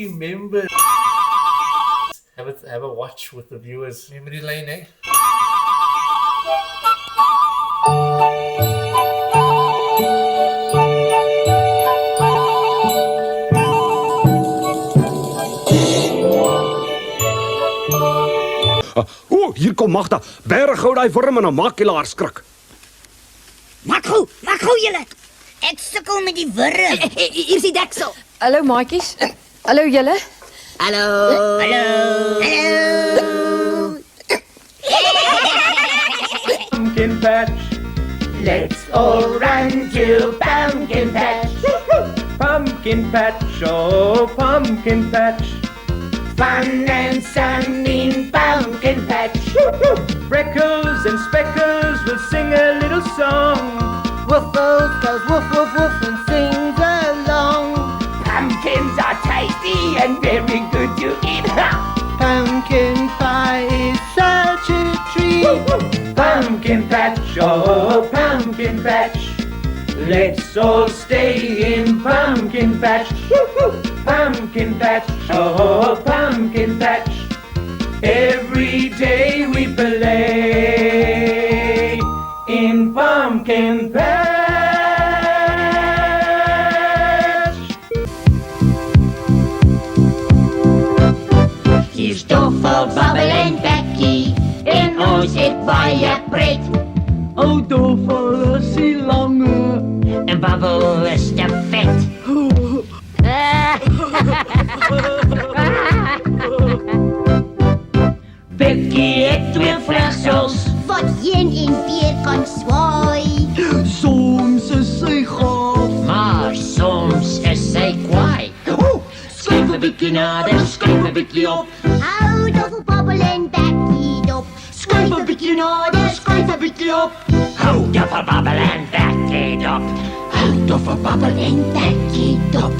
remember. Have a watch with the viewers. Memory lane, eh? Hier kom Magda. Berg gou daai vorm en dan maak jy haar skrik. Maak gou julle. Ek sukkel met die wurm. Hier is die deksel. Hallo maatjies. Hallo julle. Hallo. Pumpkin patch. Let's all run to pumpkin patch. Pumpkin patch, oh pumpkin patch. Fun and sun in pumpkin patch. Freckles and speckles will sing a little song. Wuffles goes woof woof woof and sings along. Pumpkins are tasty and very good to eat. Pumpkin pie is such a treat. Pumpkin patch, oh pumpkin patch. Let's all stay in pumpkin patch. Pumpkin patch, oh pumpkin patch. Every day we play in pumpkin patch. Hier's Stoffel, Babbel en Becky. En ons het baie pret. O Stoffel is die lange. En Babbel is te vet. Becky het twee vlegsels. Wat een en weer kan swaai. Soms is sy gaaf, Maar soms is sy kwaai. skuif 'n bietjie nader, skuif 'n bietjie op. Hou Stoffel, Babbel en Becky dop. Skuif 'n bietjie nader, skuif 'n bietjie op. Hou Stoffel, Babbel en Becky dop. Hou Stoffel, Babbel En Becky dop.